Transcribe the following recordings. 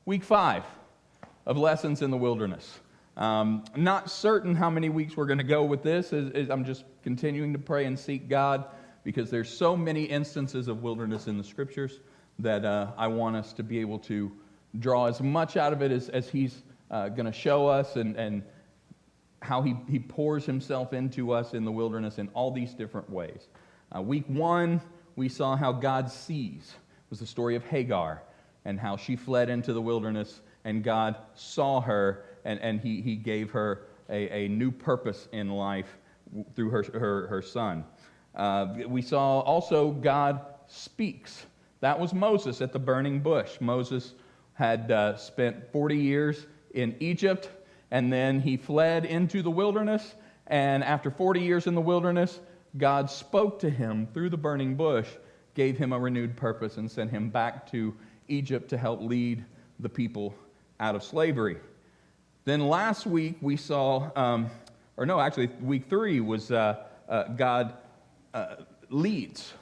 Week 5 of Lessons in the Wilderness. Not certain how many weeks we're going to go with this. I'm just continuing to pray and seek God because there's so many instances of wilderness in the Scriptures that I want us to be able to draw as much out of it as He's going to show us and how he pours Himself into us in the wilderness in all these different ways. Week 1, we saw how God sees. It was the story of Hagar and how she fled into the wilderness and God saw her and he gave her a new purpose in life through her son. We saw also God speaks. That was Moses at the burning bush. Moses had spent 40 years in Egypt, and then he fled into the wilderness, and after 40 years in the wilderness, God spoke to him through the burning bush, gave him a renewed purpose, and sent him back to Egypt to help lead the people out of slavery. Then last week we saw, week 3 was God leads.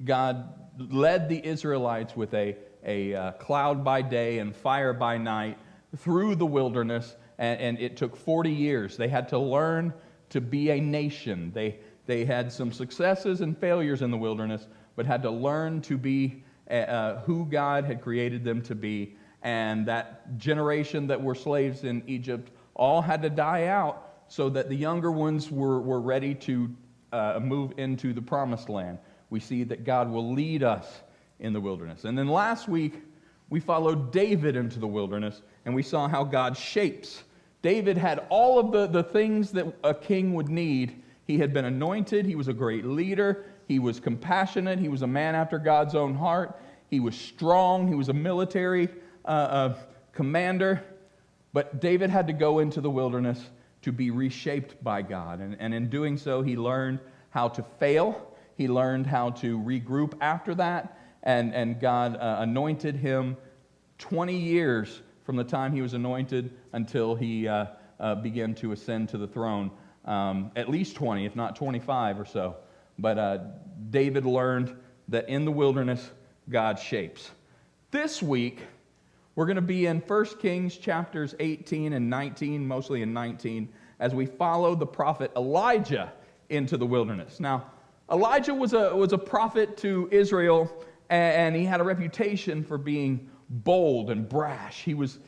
God led the Israelites with a cloud by day and fire by night through the wilderness, and it took 40 years. They had to learn to be a nation. They had some successes and failures in the wilderness, but had to learn to be who God had created them to be. And that generation that were slaves in Egypt all had to die out so that the younger ones were ready to move into the promised land. We see that God will lead us in the wilderness. And then last week, we followed David into the wilderness, and we saw how God shapes. David had all of the things that a king would need. He had been anointed. He was a great leader. He was compassionate. He was a man after God's own heart. He was strong. He was a military commander. But David had to go into the wilderness to be reshaped by God. And in doing so, he learned how to fail. He learned how to regroup after that. And God anointed him 20 years from the time he was anointed until he began to ascend to the throne. At least 20, if not 25 or so. But David learned that in the wilderness, God shapes. This week, we're going to be in 1 Kings chapters 18 and 19, mostly in 19, as we follow the prophet Elijah into the wilderness. Now, Elijah was a prophet to Israel, and he had a reputation for being bold and brash. He was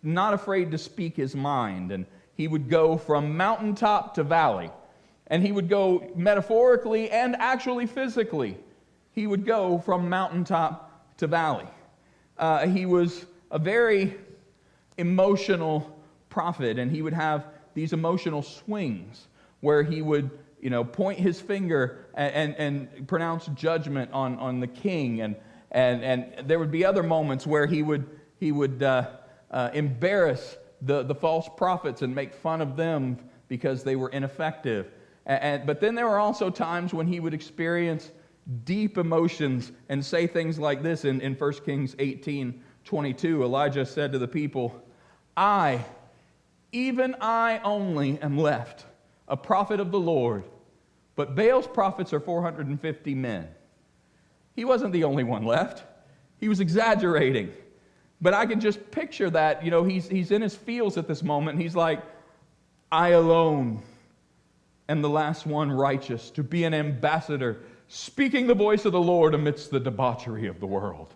not afraid to speak his mind, and he would go from mountaintop to valley, and he would go metaphorically and actually physically. He would go from mountaintop to valley. He was a very emotional prophet, and he would have these emotional swings where he would point his finger and pronounce judgment on the king, and there would be other moments where he would embarrass the false prophets and make fun of them because they were ineffective. But then there were also times when he would experience deep emotions and say things like this in 1 Kings 18:22. Elijah said to the people, even I only am left, a prophet of the Lord, but Baal's prophets are 450 men. He wasn't the only one left. He was exaggerating. But I can just picture that, he's in his feels at this moment. He's like, I alone am the last one righteous to be an ambassador, speaking the voice of the Lord amidst the debauchery of the world.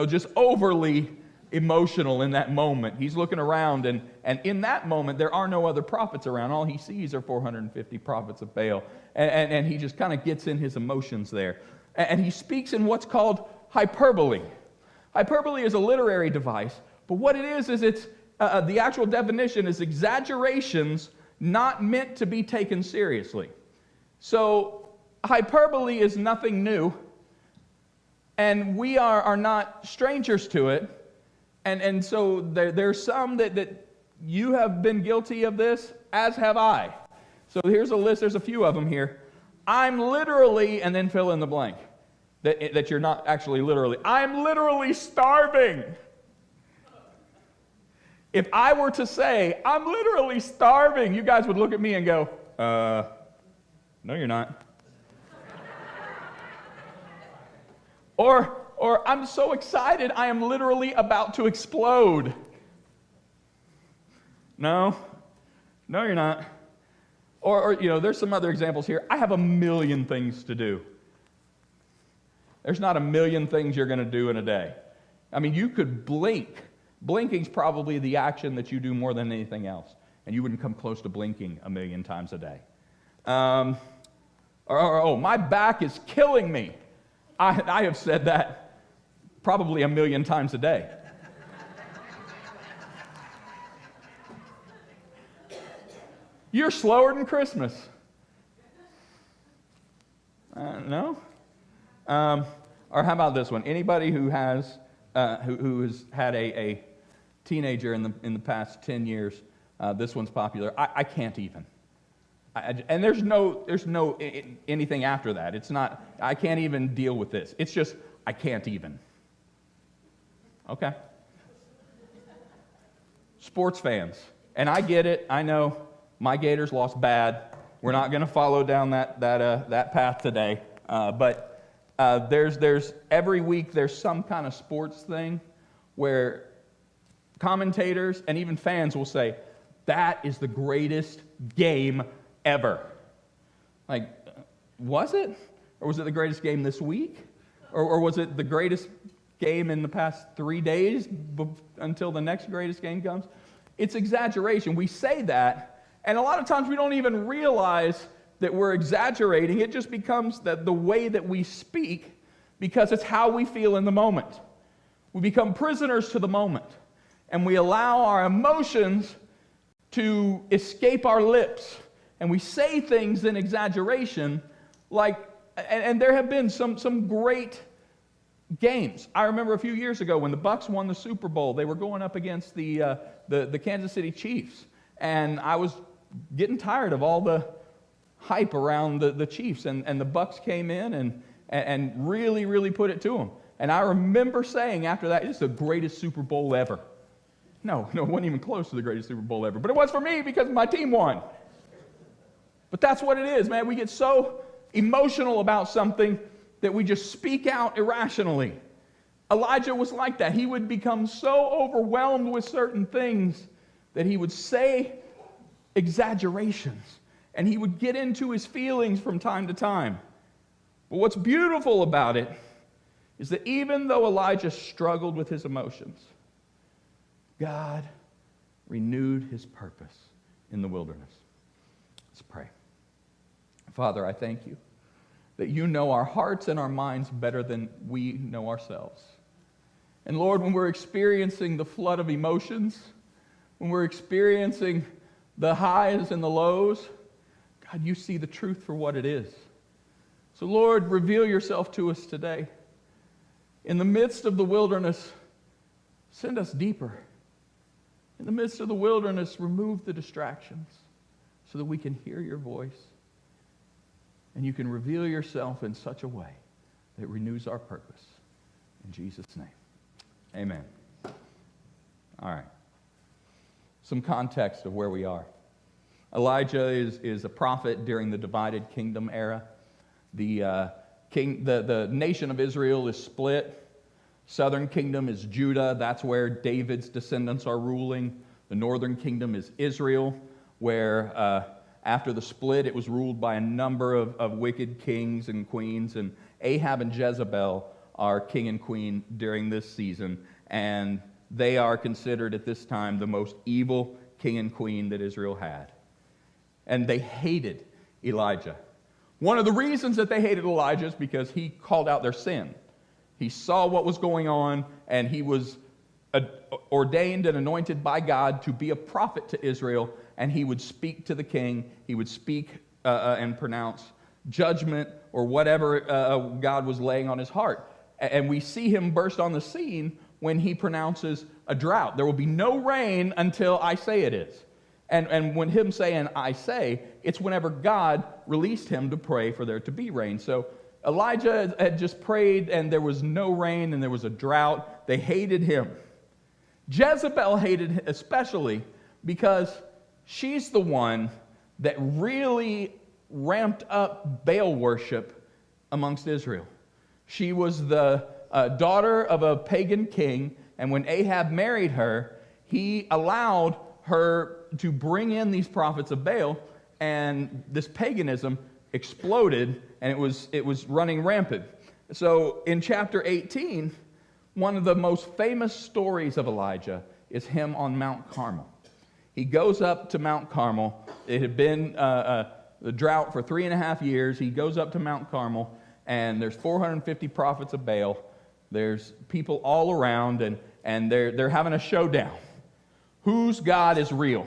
Just overly emotional in that moment. He's looking around, and in that moment, there are no other prophets around. All he sees are 450 prophets of Baal. And he just kind of gets in his emotions there. And he speaks in what's called hyperbole. Hyperbole is a literary device, but what it is it's the actual definition is exaggerations not meant to be taken seriously. So hyperbole is nothing new, and we are not strangers to it. And so there's some that you have been guilty of this, as have I. So here's a list. There's a few of them here. I'm literally, and then fill in the blank. That you're not actually literally. I'm literally starving. If I were to say, I'm literally starving, you guys would look at me and go, no, you're not. Or, or I'm so excited I am literally about to explode. No, you're not. Or there's some other examples here. I have a million things to do. There's not a million things you're going to do in a day. I mean, you could blink. Blinking's probably the action that you do more than anything else. And you wouldn't come close to blinking a million times a day. My back is killing me. I have said that probably a million times a day. You're slower than Christmas. No? Or how about this one? Anybody who has had a teenager in the past 10 years, this one's popular. I can't even. And there's no anything after that. It's not, I can't even deal with this. It's just, I can't even. Okay. Sports fans. And I get it. I know my Gators lost bad. We're not going to follow down that path today. But there's every week there's some kind of sports thing where commentators and even fans will say, that is the greatest game ever. Like, was it? Or was it the greatest game this week? Or was it the greatest game in the past 3 days until the next greatest game comes? It's exaggeration. We say that, and a lot of times we don't even realize that we're exaggerating. It just becomes the way that we speak because it's how we feel in the moment. We become prisoners to the moment, and we allow our emotions to escape our lips, and we say things in exaggeration, and there have been some great games. I remember a few years ago when the Bucs won the Super Bowl, they were going up against the Kansas City Chiefs, and I was getting tired of all the hype around the Chiefs, and the Bucs came in and really, really put it to them. And I remember saying after that, it's the greatest Super Bowl ever. No, it wasn't even close to the greatest Super Bowl ever. But it was for me because my team won. But that's what it is, man. We get so emotional about something that we just speak out irrationally. Elijah was like that. He would become so overwhelmed with certain things that he would say exaggerations. And he would get into his feelings from time to time. But what's beautiful about it is that even though Elijah struggled with his emotions, God renewed his purpose in the wilderness. Let's pray. Father, I thank you that you know our hearts and our minds better than we know ourselves. And Lord, when we're experiencing the flood of emotions, when we're experiencing the highs and the lows, God, you see the truth for what it is. So Lord, reveal yourself to us today. In the midst of the wilderness, send us deeper. In the midst of the wilderness, remove the distractions so that we can hear your voice and you can reveal yourself in such a way that renews our purpose. In Jesus' name, amen. All right. Some context of where we are. Elijah is a prophet during the divided kingdom era. The nation of Israel is split. Southern kingdom is Judah. That's where David's descendants are ruling. The northern kingdom is Israel, where after the split, it was ruled by a number of wicked kings and queens. And Ahab and Jezebel are king and queen during this season. And they are considered at this time the most evil king and queen that Israel had. And they hated Elijah. One of the reasons that they hated Elijah is because he called out their sin. He saw what was going on, and he was ordained and anointed by God to be a prophet to Israel, and he would speak to the king. He would speak and pronounce judgment or whatever God was laying on his heart. And we see him burst on the scene when he pronounces a drought. There will be no rain until I say it is. And when him saying, I say, it's whenever God released him to pray for there to be rain. So Elijah had just prayed, and there was no rain, and there was a drought. They hated him. Jezebel hated him especially because she's the one that really ramped up Baal worship amongst Israel. She was the daughter of a pagan king, and when Ahab married her, he allowed her to bring in these prophets of Baal, and this paganism exploded, and it was running rampant. So in chapter 18, one of the most famous stories of Elijah is him on Mount Carmel. He goes up to Mount Carmel. It had been the drought for 3.5 years. He goes up to Mount Carmel, and there's 450 prophets of Baal. There's people all around, and they're having a showdown. Whose God is real?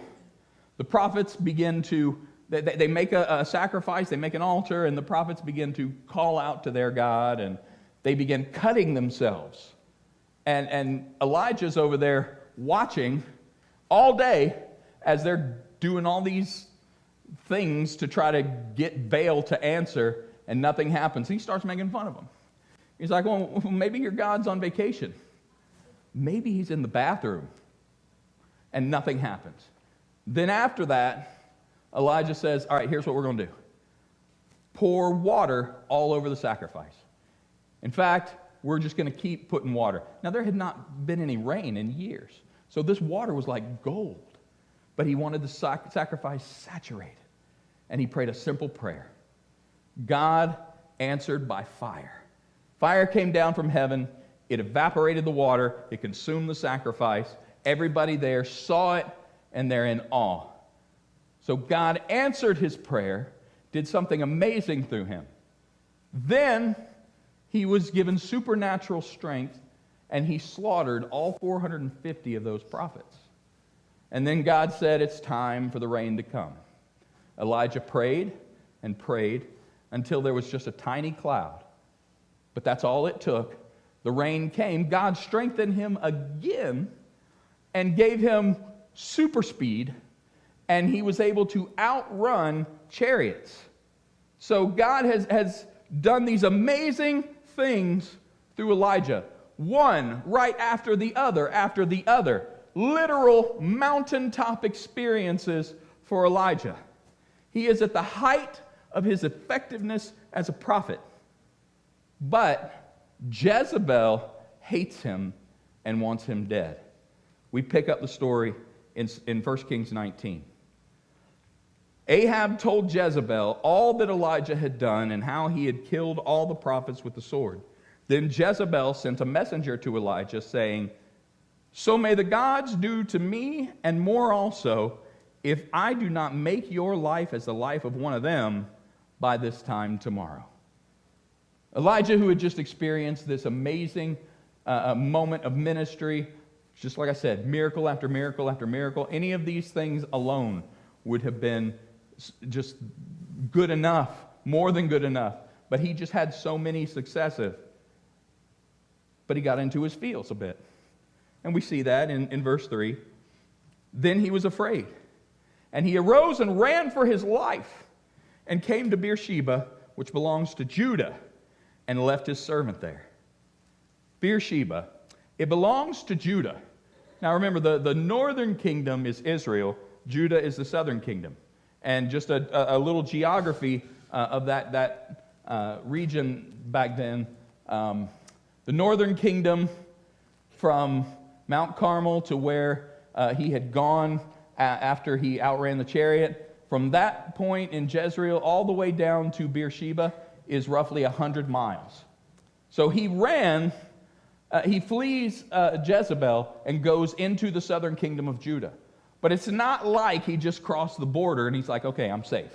The prophets begin to, they make a sacrifice, they make an altar, and the prophets begin to call out to their God, and they begin cutting themselves. And Elijah's over there watching all day as they're doing all these things to try to get Baal to answer, and nothing happens. He starts making fun of them. He's like, well, maybe your God's on vacation. Maybe he's in the bathroom, and nothing happens. Then after that, Elijah says, all right, here's what we're going to do. Pour water all over the sacrifice. In fact, we're just going to keep putting water. Now, there had not been any rain in years, so this water was like gold. But he wanted the sacrifice saturated, and he prayed a simple prayer. God answered by fire. Fire came down from heaven. It evaporated the water. It consumed the sacrifice. Everybody there saw it, and they're in awe. So God answered his prayer, did something amazing through him. Then he was given supernatural strength, and he slaughtered all 450 of those prophets. And then God said, it's time for the rain to come. Elijah prayed and prayed until there was just a tiny cloud. But that's all it took. The rain came. God strengthened him again and gave him super speed, and he was able to outrun chariots. So God has done these amazing things through Elijah, one right after the other. Literal mountaintop experiences for Elijah. He is at the height of his effectiveness as a prophet. But Jezebel hates him and wants him dead. We pick up the story in 1 Kings 19. Ahab told Jezebel all that Elijah had done and how he had killed all the prophets with the sword. Then Jezebel sent a messenger to Elijah saying, so may the gods do to me and more also, if I do not make your life as the life of one of them by this time tomorrow. Elijah, who had just experienced this amazing moment of ministry, just like I said, miracle after miracle after miracle, any of these things alone would have been just good enough, more than good enough. But he just had so many successive. But he got into his feels a bit. And we see that in verse 3. Then he was afraid. And he arose and ran for his life and came to Beersheba, which belongs to Judah, and left his servant there. Beersheba, it belongs to Judah. Now remember, the northern kingdom is Israel. Judah is the southern kingdom. And just a little geography of that region back then. The northern kingdom from Mount Carmel to where he had gone after he outran the chariot. From that point in Jezreel all the way down to Beersheba is roughly 100 miles. So he flees Jezebel and goes into the southern kingdom of Judah. But it's not like he just crossed the border and he's like, okay, I'm safe.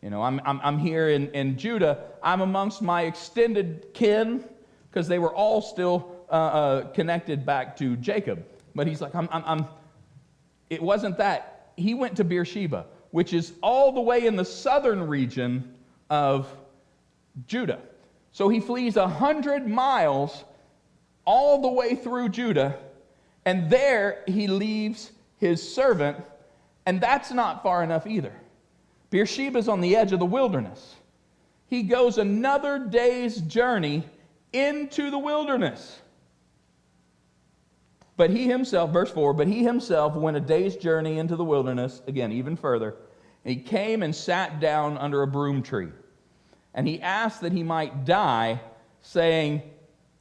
You know, I'm here in Judah. I'm amongst my extended kin because they were all still connected back to Jacob. But he's like, it wasn't that. He went to Beersheba, which is all the way in the southern region of Judah. So he flees 100 miles all the way through Judah, and there he leaves his servant, and that's not far enough either. Beersheba's on the edge of the wilderness. He goes another day's journey into the wilderness. But he himself, verse 4, but he himself went a day's journey into the wilderness, again, even further, and he came and sat down under a broom tree. And he asked that he might die, saying,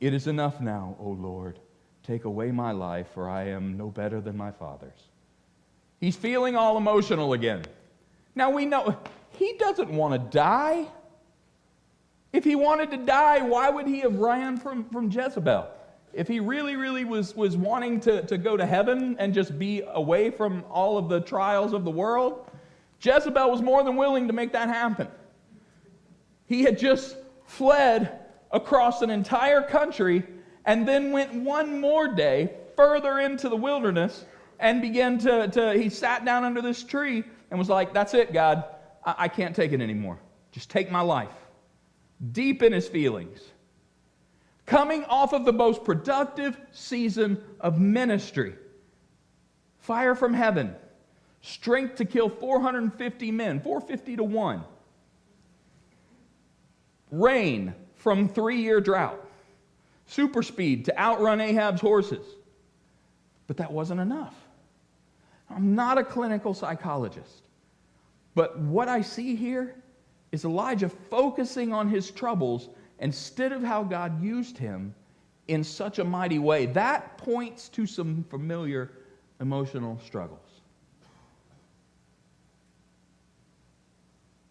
It is enough now, O Lord. Take away my life, for I am no better than my fathers. He's feeling all emotional again. Now we know he doesn't want to die. If he wanted to die, why would he have ran from Jezebel? If he really was wanting to go to heaven and just be away from all of the trials of the world, Jezebel was more than willing to make that happen. He had just fled across an entire country and then went one more day further into the wilderness and began he sat down under this tree and was like, that's it, God. I can't take it anymore. Just take my life. Deep in his feelings. Coming off of the most productive season of ministry. Fire from heaven. Strength to kill 450 men, 450 to 1. Rain from 3-year drought. Super speed to outrun Ahab's horses. But that wasn't enough. I'm not a clinical psychologist. But what I see here is Elijah focusing on his troubles instead of how God used him in such a mighty way. That points to some familiar emotional struggles.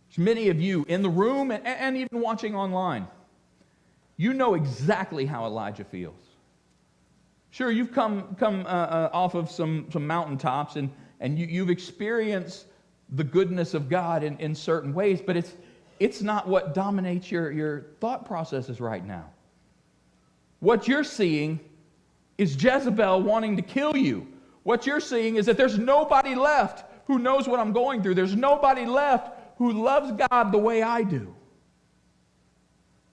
There's many of you in the room and even watching online. You know exactly how Elijah feels. Sure, you've come off of some mountaintops and you've experienced the goodness of God in certain ways, but it's not what dominates your thought processes right now. What you're seeing is Jezebel wanting to kill you. What you're seeing is that there's nobody left who knows what I'm going through. There's nobody left who loves God the way I do.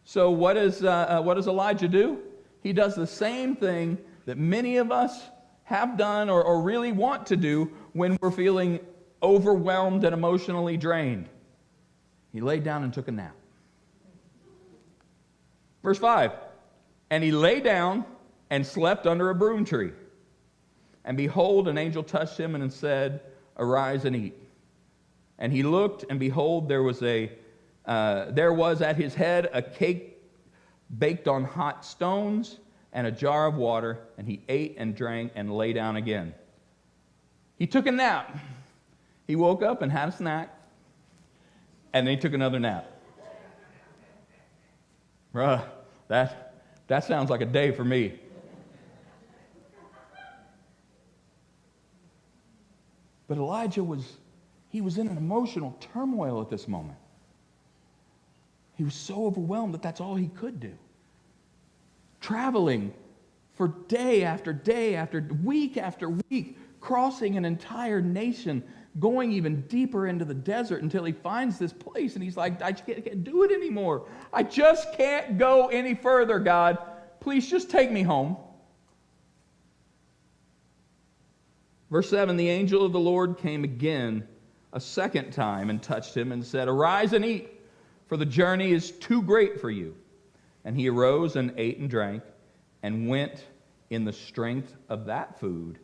So what does Elijah do? He does the same thing that many of us have done or really want to do when we're feeling overwhelmed and emotionally drained. He laid down and took a nap. Verse 5, and he lay down and slept under a broom tree. And behold, an angel touched him and said, arise and eat. And he looked, and behold, there was at his head a cake baked on hot stones and a jar of water, and he ate and drank and lay down again. He took a nap. He woke up and had a snack, and then he took another nap. Bruh, that sounds like a day for me. But Elijah was in an emotional turmoil at this moment. He was so overwhelmed that that's all he could do. Traveling for day after day after week, crossing an entire nation, going even deeper into the desert until he finds this place, and he's like, I can't do it anymore. I just can't go any further, God. Please just take me home. Verse 7, the angel of the Lord came again a second time and touched him and said, arise and eat, for the journey is too great for you. And he arose and ate and drank and went in the strength of that food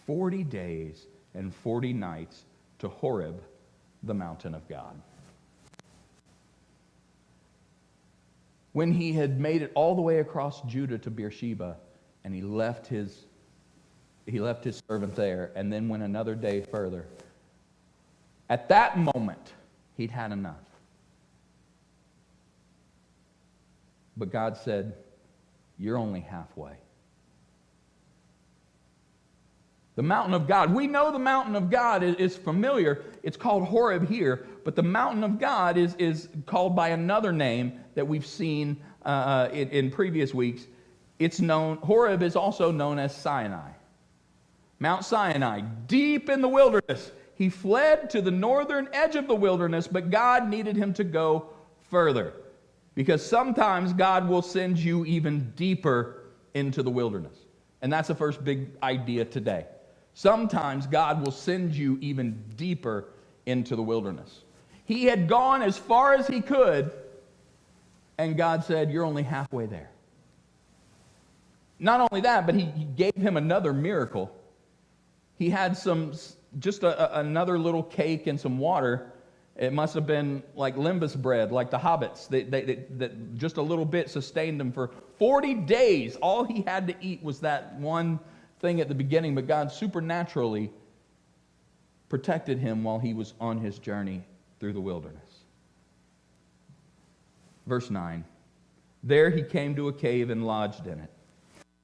40 days and 40 nights to Horeb, the mountain of God. When he had made it all the way across Judah to Beersheba, and he left his servant there, and then went another day further, at that moment, he'd had enough. But God said, you're only halfway. The mountain of God. We know the mountain of God is familiar. It's called Horeb here, but the mountain of God is called by another name that we've seen in previous weeks. Horeb is also known as Sinai. Mount Sinai, deep in the wilderness. He fled to the northern edge of the wilderness, but God needed him to go further. Because sometimes God will send you even deeper into the wilderness. And that's the first big idea today. Sometimes God will send you even deeper into the wilderness. He had gone as far as he could, and God said, you're only halfway there. Not only that, but he gave him another miracle. He had another little cake and some water, It must have been like limbus bread, like the hobbits, that just a little bit sustained him for 40 days. All he had to eat was that one thing at the beginning, but God supernaturally protected him while he was on his journey through the wilderness. Verse 9, there he came to a cave and lodged in it.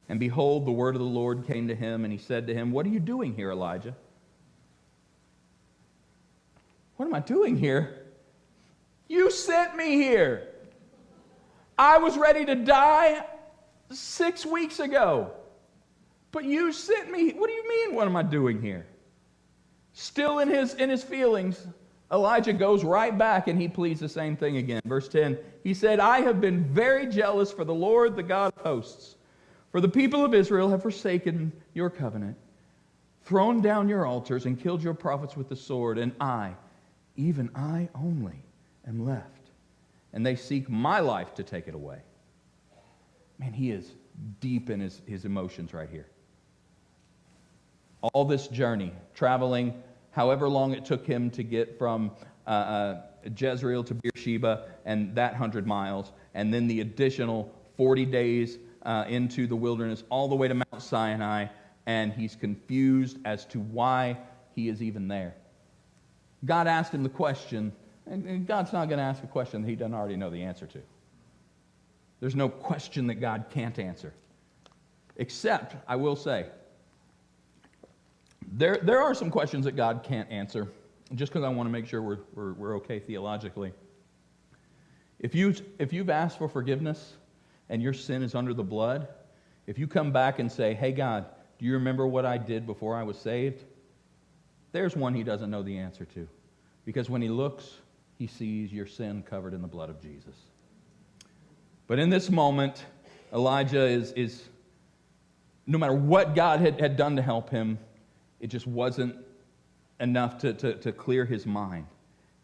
And behold, the word of the Lord came to him, and he said to him, what are you doing here, Elijah? What am I doing here? You sent me here. I was ready to die 6 weeks ago. But you sent me. What do you mean, what am I doing here? Still in his feelings, Elijah goes right back and he pleads the same thing again. Verse 10, he said, I have been very jealous for the Lord, the God of hosts. For the people of Israel have forsaken your covenant, thrown down your altars, and killed your prophets with the sword, and I, even I only, am left. And they seek my life to take it away. Man, he is deep in his emotions right here. All this journey, traveling however long it took him to get from Jezreel to Beersheba, and that 100 miles, and then the additional 40 days into the wilderness, all the way to Mount Sinai, and he's confused as to why he is even there. God asked him the question, and God's not going to ask a question that he doesn't already know the answer to. There's no question that God can't answer. Except, I will say, there are some questions that God can't answer, just because I want to make sure we're okay theologically. If you've asked for forgiveness and your sin is under the blood, if you come back and say, hey God, do you remember what I did before I was saved? There's one he doesn't know the answer to. Because when he looks, he sees your sin covered in the blood of Jesus. But in this moment, Elijah is no matter what God had done to help him, it just wasn't enough to clear his mind.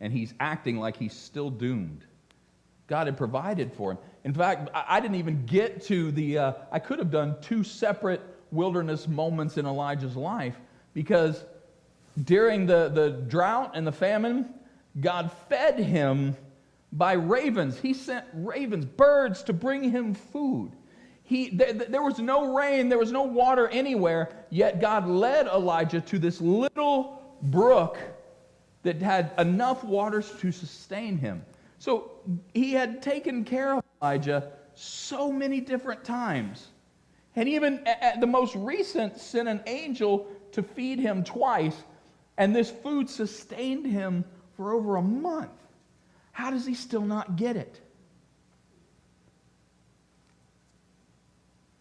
And he's acting like he's still doomed. God had provided for him. In fact, I didn't even get to I could have done 2 separate wilderness moments in Elijah's life, because during the drought and the famine, God fed him by ravens. He sent ravens, birds, to bring him food. There was no rain, there was no water anywhere, yet God led Elijah to this little brook that had enough waters to sustain him. So he had taken care of Elijah so many different times. And even at the most recent, sent an angel to feed him twice, and this food sustained him for over a month. How does he still not get it?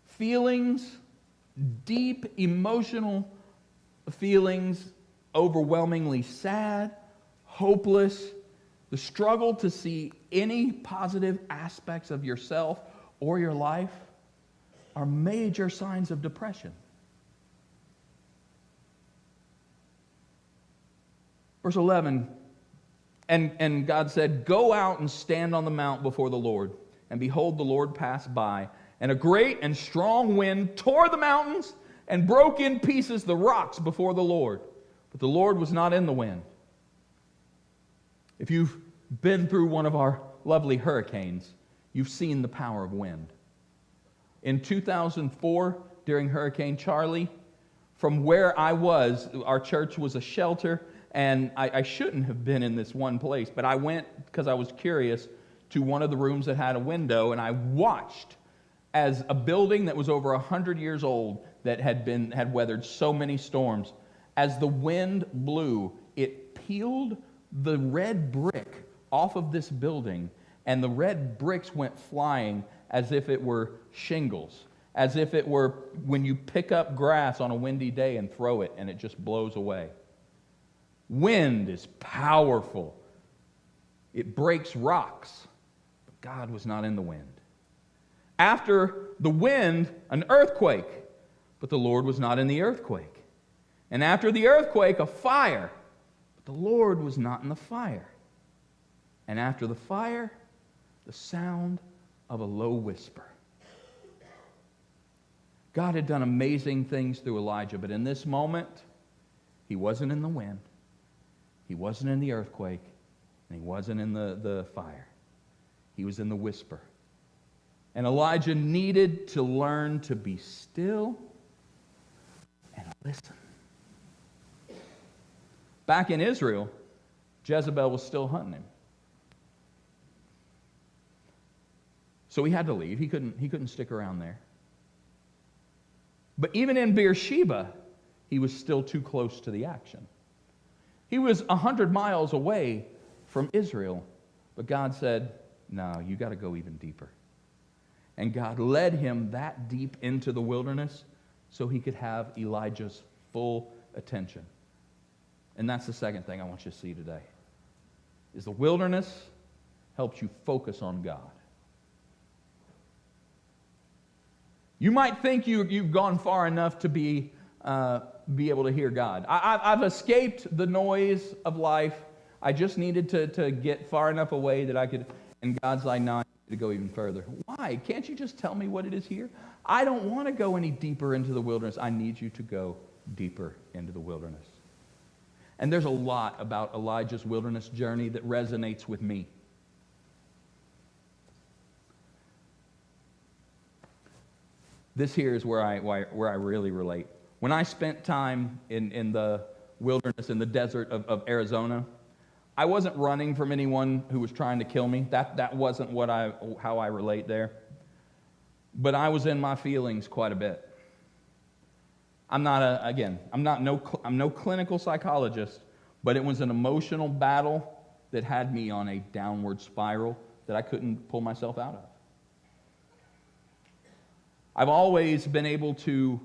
Feelings, deep emotional feelings, overwhelmingly sad, hopeless, the struggle to see any positive aspects of yourself or your life are major signs of depression. Verse 11, and God said, go out and stand on the mount before the Lord. And behold, the Lord passed by, and a great and strong wind tore the mountains and broke in pieces the rocks before the Lord. But the Lord was not in the wind. If you've been through one of our lovely hurricanes, you've seen the power of wind. In 2004, during Hurricane Charlie, from where I was, our church was a shelter, and I shouldn't have been in this one place, but I went because I was curious to one of the rooms that had a window, and I watched as a building that was over 100 years old, that had weathered so many storms, as the wind blew, it peeled the red brick off of this building, and the red bricks went flying as if it were shingles, as if it were when you pick up grass on a windy day and throw it, and it just blows away. Wind is powerful. It breaks rocks, but God was not in the wind. After the wind, an earthquake, but the Lord was not in the earthquake. And after the earthquake, a fire, but the Lord was not in the fire. And after the fire, the sound of a low whisper. God had done amazing things through Elijah, but in this moment, he wasn't in the wind. He wasn't in the earthquake. And he wasn't in the fire. He was in the whisper. And Elijah needed to learn to be still and listen. Back in Israel, Jezebel was still hunting him. So he had to leave. He couldn't stick around there. But even in Beersheba, he was still too close to the action. He was 100 miles away from Israel, but God said, no, you got to go even deeper. And God led him that deep into the wilderness so he could have Elijah's full attention. And that's the second thing I want you to see today, is the wilderness helps you focus on God. You might think you've gone far enough to be able to hear God. I've escaped the noise of life. I just needed to get far enough away that I could, and God's like, no, I need to go even further. Why? Can't you just tell me what it is here? I don't want to go any deeper into the wilderness. I need you to go deeper into the wilderness. And there's a lot about Elijah's wilderness journey that resonates with me. This here is where I really relate. When I spent time in the wilderness, in the desert of Arizona, I wasn't running from anyone who was trying to kill me. That wasn't how I relate there. But I was in my feelings quite a bit. I'm no clinical psychologist, but it was an emotional battle that had me on a downward spiral that I couldn't pull myself out of. I've always been able to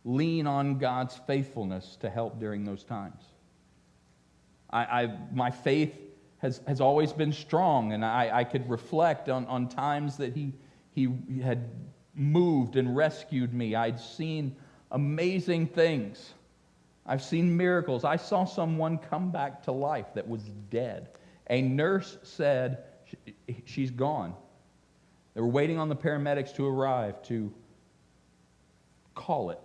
lean on God's faithfulness to help during those times. My faith has always been strong, and I could reflect on times that He had moved and rescued me. I'd seen amazing things. I've seen miracles. I saw someone come back to life that was dead. A nurse said, she's gone. They were waiting on the paramedics to arrive to call it.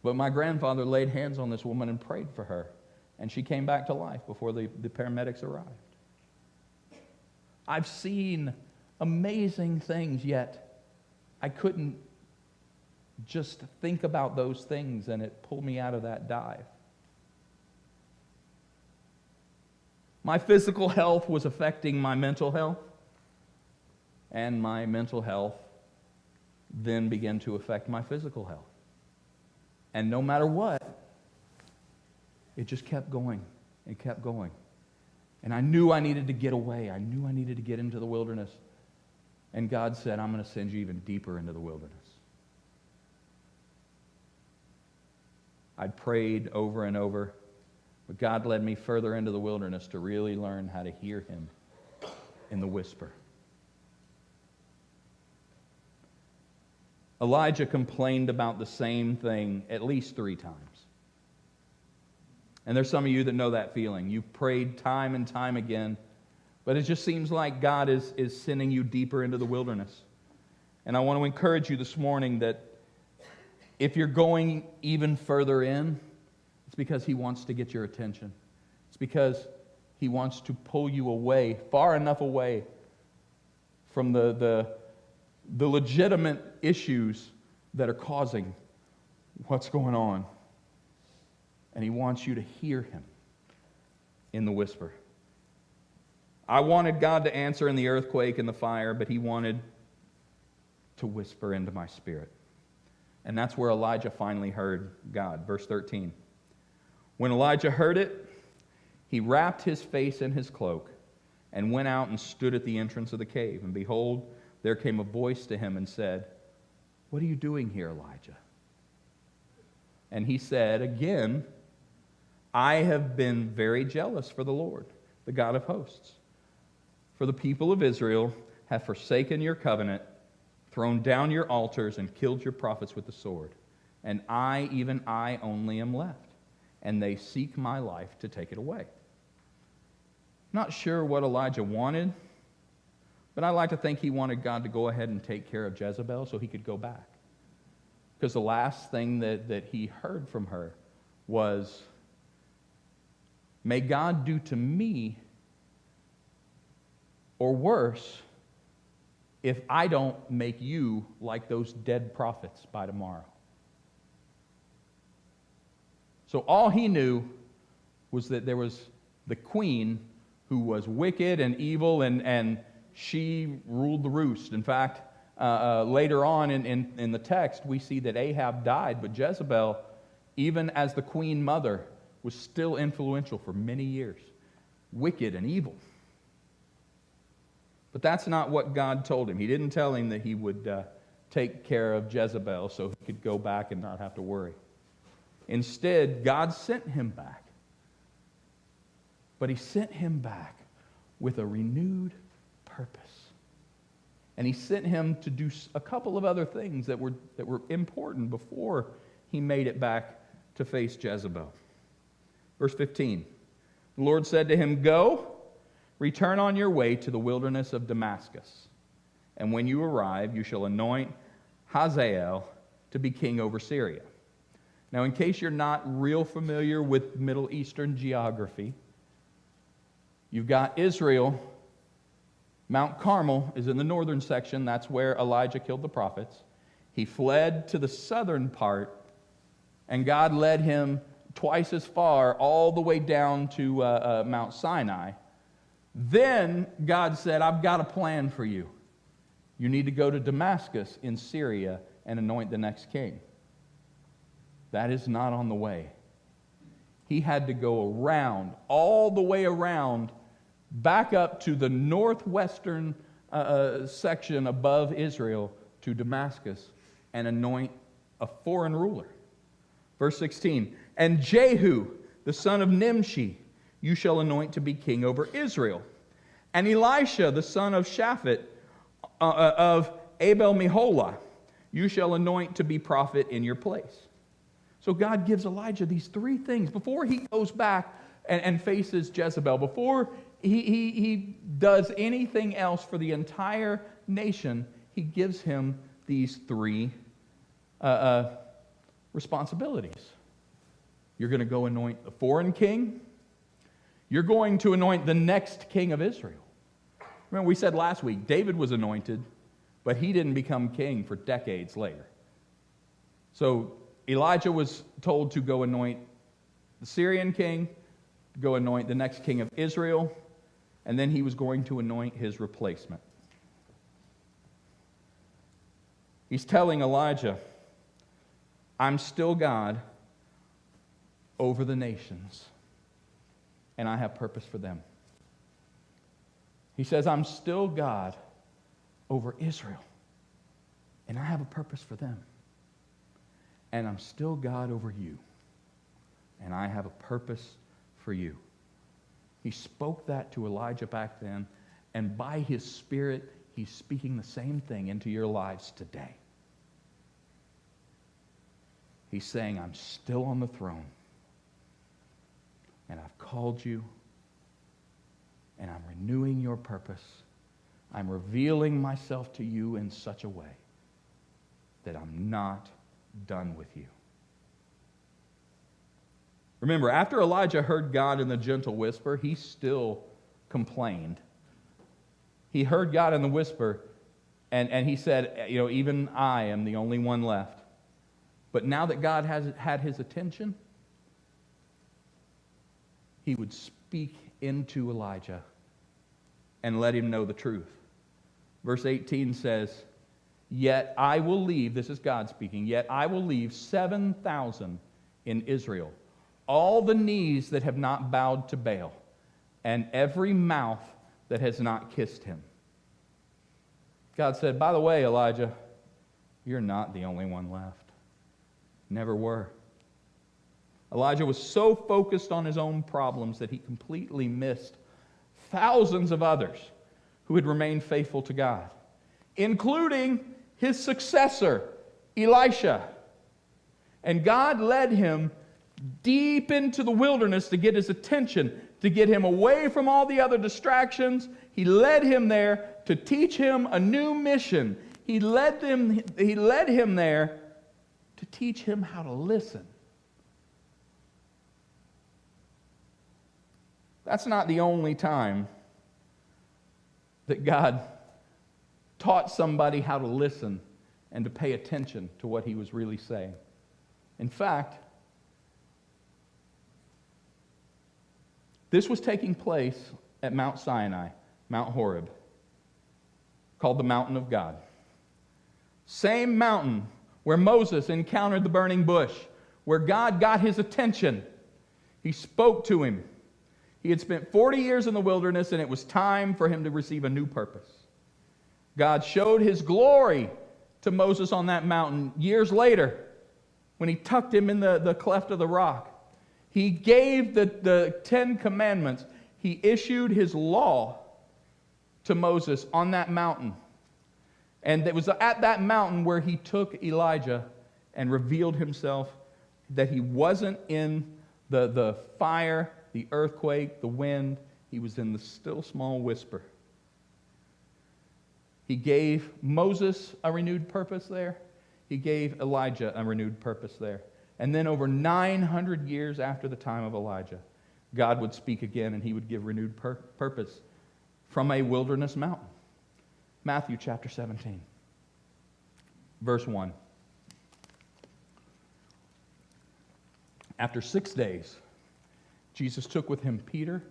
But my grandfather laid hands on this woman and prayed for her, and she came back to life before the paramedics arrived. I've seen amazing things, yet I couldn't just think about those things, and it pulled me out of that dive. My physical health was affecting my mental health, and my mental health then began to affect my physical health. And no matter what, it just kept going. It kept going. And I knew I needed to get away. I knew I needed to get into the wilderness. And God said, I'm going to send you even deeper into the wilderness. I'd prayed over and over, but God led me further into the wilderness to really learn how to hear Him in the whisper. Elijah complained about the same thing at least 3 times. And there's some of you that know that feeling. You've prayed time and time again, but it just seems like God is sending you deeper into the wilderness. And I want to encourage you this morning that if you're going even further in, it's because He wants to get your attention. It's because He wants to pull you away, far enough away from the legitimate issues that are causing what's going on. And He wants you to hear Him in the whisper. I wanted God to answer in the earthquake and the fire, but He wanted to whisper into my spirit. And that's where Elijah finally heard God. Verse 13. When Elijah heard it, he wrapped his face in his cloak and went out and stood at the entrance of the cave. And behold, there came a voice to him and said, "What are you doing here, Elijah?" And he said again, "I have been very jealous for the Lord, the God of hosts. For the people of Israel have forsaken your covenant, thrown down your altars, and killed your prophets with the sword. And I, even I only, am left, and they seek my life to take it away." Not sure what Elijah wanted, but I like to think he wanted God to go ahead and take care of Jezebel so he could go back. Because the last thing that he heard from her was may God do to me, or worse, if I don't make you like those dead prophets by tomorrow. So all he knew was that there was the queen who was wicked and evil, and she ruled the roost. In fact, later on in the text, we see that Ahab died, but Jezebel, even as the queen mother, was still influential for many years. Wicked and evil. But that's not what God told him. He didn't tell him that he would take care of Jezebel so he could go back and not have to worry. Instead, God sent him back. But he sent him back with a renewed purpose. And he sent him to do a couple of other things that were important before he made it back to face Jezebel. Verse 15, the Lord said to him, "Go, return on your way to the wilderness of Damascus. And when you arrive, you shall anoint Hazael to be king over Syria." Now, in case you're not real familiar with Middle Eastern geography, you've got Israel. Mount Carmel is in the northern section. That's where Elijah killed the prophets. He fled to the southern part, and God led him twice as far, all the way down to Mount Sinai. Then God said, "I've got a plan for you. You need to go to Damascus in Syria and anoint the next king." That is not on the way. He had to go around, all the way around, back up to the northwestern section above Israel to Damascus and anoint a foreign ruler. Verse 16, "And Jehu, the son of Nimshi, you shall anoint to be king over Israel. And Elisha, the son of Shaphat, of Abel-Meholah, you shall anoint to be prophet in your place." So God gives Elijah these three things before he goes back and faces Jezebel, before he does anything else for the entire nation. He gives him these three responsibilities. You're going to go anoint a foreign king. You're going to anoint the next king of Israel. Remember, we said last week, David was anointed, but he didn't become king for decades later. So Elijah was told to go anoint the Syrian king, go anoint the next king of Israel, and then he was going to anoint his replacement. He's telling Elijah, "I'm still God over the nations, and I have purpose for them." He says, "I'm still God over Israel, and I have a purpose for them. And I'm still God over you, and I have a purpose for you." He spoke that to Elijah back then, and by his Spirit, he's speaking the same thing into your lives today. He's saying, "I'm still on the throne, and I've called you, and I'm renewing your purpose. I'm revealing myself to you in such a way that I'm not done with you." Remember, after Elijah heard God in the gentle whisper, he still complained. He heard God in the whisper, and he said, "Even I am the only one left." But now that God has had his attention, he would speak into Elijah and let him know the truth. Verse 18 says, "Yet I will leave," this is God speaking, "yet I will leave 7,000 in Israel, all the knees that have not bowed to Baal, and every mouth that has not kissed him." God said, "By the way, Elijah, you're not the only one left. Never were." Elijah was so focused on his own problems that he completely missed thousands of others who had remained faithful to God, including his successor, Elisha. And God led him deep into the wilderness to get his attention, to get him away from all the other distractions. He led him there to teach him a new mission. He led him there to teach him how to listen. That's not the only time that God taught somebody how to listen and to pay attention to what he was really saying. In fact, this was taking place at Mount Sinai, Mount Horeb, called the Mountain of God. Same mountain where Moses encountered the burning bush, where God got his attention. He spoke to him. He had spent 40 years in the wilderness, and it was time for him to receive a new purpose. God showed his glory to Moses on that mountain years later when he tucked him in the cleft of the rock. He gave the 10 Commandments. He issued his law to Moses on that mountain. And it was at that mountain where he took Elijah and revealed himself, that he wasn't in the fire, the earthquake, the wind. He was in the still small whisper. He gave Moses a renewed purpose there. He gave Elijah a renewed purpose there. And then over 900 years after the time of Elijah, God would speak again, and he would give renewed purpose from a wilderness mountain. Matthew chapter 17, verse 1. After 6 days, Jesus took with him Peter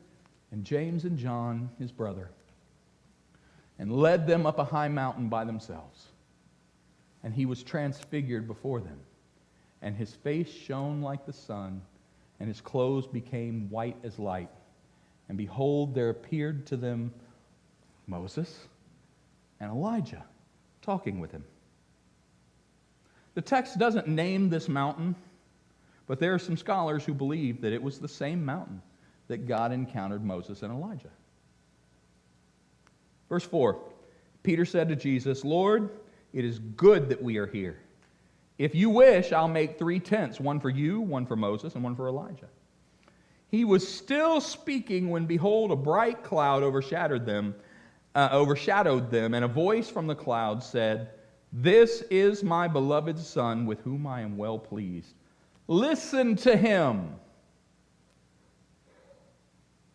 and James and John, his brother, and led them up a high mountain by themselves. And he was transfigured before them, and his face shone like the sun, and his clothes became white as light. And behold, there appeared to them Moses and Elijah talking with him. The text doesn't name this mountain, but there are some scholars who believe that it was the same mountain that God encountered Moses and Elijah. Verse 4, Peter said to Jesus, "Lord, it is good that we are here. If you wish, I'll make 3 tents, one for you, one for Moses, and one for Elijah." He was still speaking when, behold, a bright cloud overshadowed them, and a voice from the cloud said, "This is my beloved Son, with whom I am well pleased. Listen to him."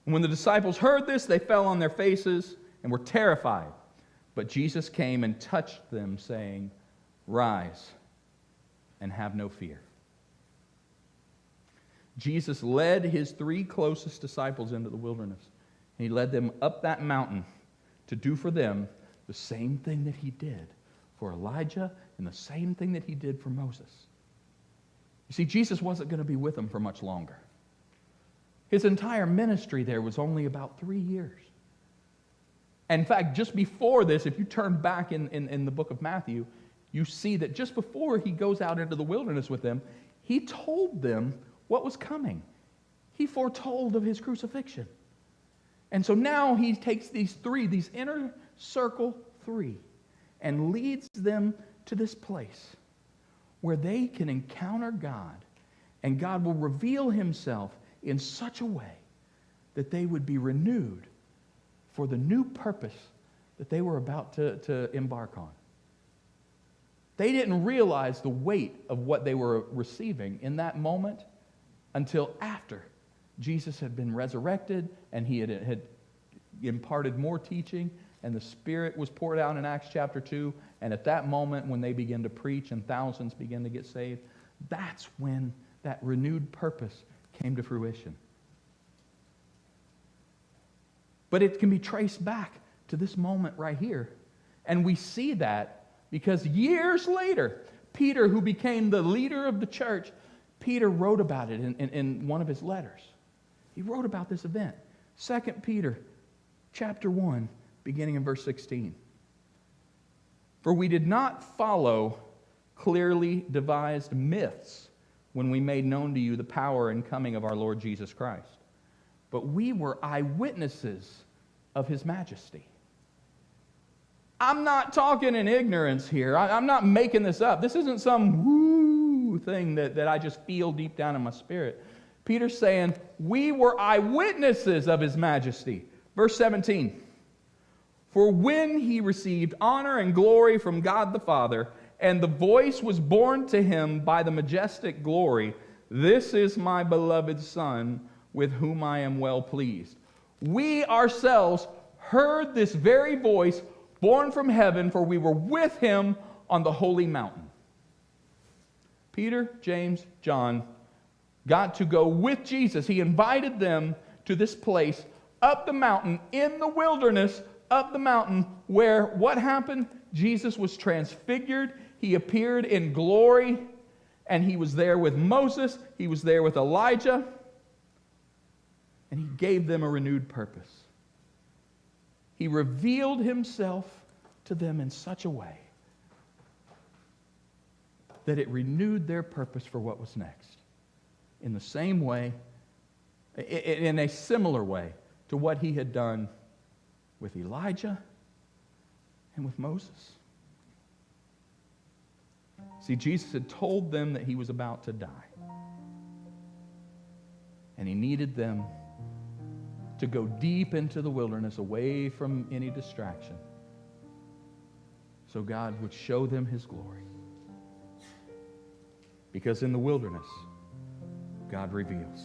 And when the disciples heard this, they fell on their faces and were terrified. But Jesus came and touched them, saying, "Rise and have no fear." Jesus led his 3 closest disciples into the wilderness. And he led them up that mountain to do for them the same thing that he did for Elijah and the same thing that he did for Moses. You see, Jesus wasn't going to be with them for much longer. His entire ministry there was only about 3 years. In fact, just before this, if you turn back in the book of Matthew, you see that just before he goes out into the wilderness with them, he told them what was coming. He foretold of his crucifixion. And so now he takes these inner circle 3, and leads them to this place where they can encounter God, and God will reveal himself in such a way that they would be renewed for the new purpose that they were about to embark on. They didn't realize the weight of what they were receiving in that moment until after Jesus had been resurrected and he had imparted more teaching, and the Spirit was poured out in Acts chapter 2. And at that moment, when they began to preach and thousands began to get saved, that's when that renewed purpose came to fruition. But it can be traced back to this moment right here. And we see that because years later, Peter, who became the leader of the church, Peter wrote about it in one of his letters. He wrote about this event. 2 Peter chapter 1, beginning in verse 16. "For we did not follow clearly devised myths when we made known to you the power and coming of our Lord Jesus Christ, but we were eyewitnesses of his majesty." I'm not talking in ignorance here. I'm not making this up. This isn't some woo thing that I just feel deep down in my spirit. Peter's saying, we were eyewitnesses of his majesty. Verse 17. "For when he received honor and glory from God the Father, and the voice was borne to him by the majestic glory, 'This is my beloved Son, with whom I am well pleased.' We ourselves heard this very voice born from heaven, for we were with him on the holy mountain. Peter, James, John got to go with Jesus. He invited them to this place up the mountain, in the wilderness, up the mountain, where what happened? Jesus was transfigured. He appeared in glory, and he was there with Moses. He was there with Elijah, and he gave them a renewed purpose. He revealed himself to them in such a way that it renewed their purpose for what was next. In the same way, in a similar way to what he had done with Elijah and with Moses. See, Jesus had told them that he was about to die. And he needed them to go deep into the wilderness, away from any distraction, so God would show them his glory. Because in the wilderness, God reveals.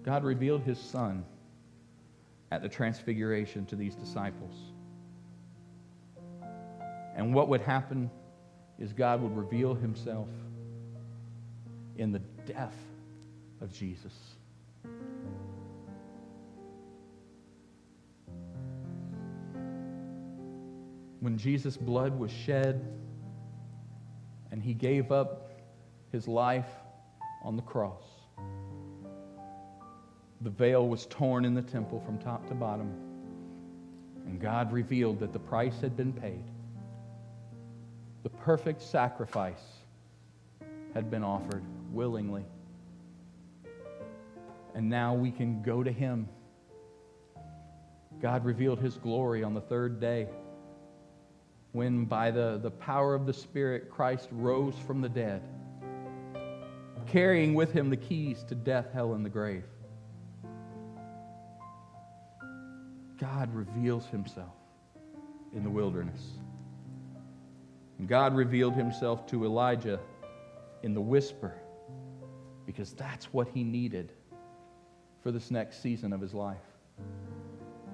God revealed his Son at the transfiguration to these disciples. And what would happen is God would reveal himself in the death of Jesus. When Jesus' blood was shed and he gave up his life on the cross, the veil was torn in the temple from top to bottom, and God revealed that the price had been paid. The perfect sacrifice had been offered willingly. And now we can go to him. God revealed his glory on the third day, when by the power of the Spirit, Christ rose from the dead, carrying with him the keys to death, hell, and the grave. God reveals himself in the wilderness. And God revealed himself to Elijah in the whisper, because that's what he needed for this next season of his life.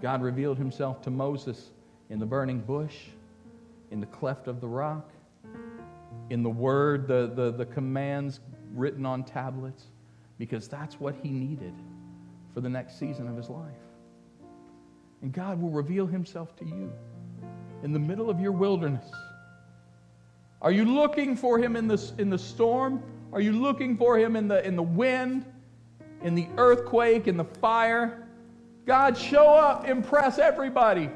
God revealed himself to Moses in the burning bush, in the cleft of the rock, in the word, the commands written on tablets, because that's what he needed for the next season of his life. And God will reveal himself to you in the middle of your wilderness. Are you looking for him in the storm? Are you looking for him in the wind, in the earthquake, in the fire? God, show up, impress everybody.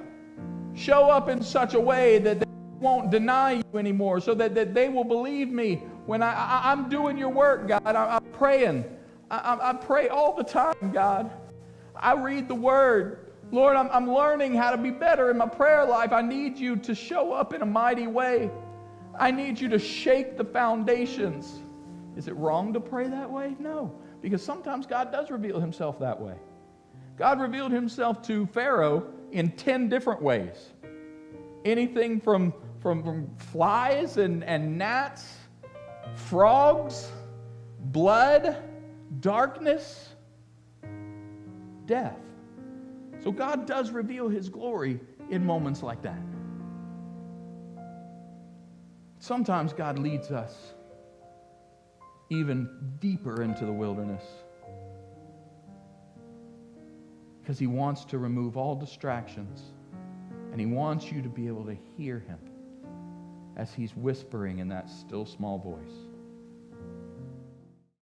Show up in such a way that they won't deny you anymore, so that they will believe me when I'm doing your work, God. I'm praying. I pray all the time, God. I read the Word. Lord, I'm learning how to be better in my prayer life. I need you to show up in a mighty way. I need you to shake the foundations. Is it wrong to pray that way? No, because sometimes God does reveal himself that way. God revealed himself to Pharaoh in 10 different ways. Anything from flies and gnats, frogs, blood, darkness, death. So God does reveal his glory in moments like that. Sometimes God leads us even deeper into the wilderness, because he wants to remove all distractions, and he wants you to be able to hear him as he's whispering in that still small voice.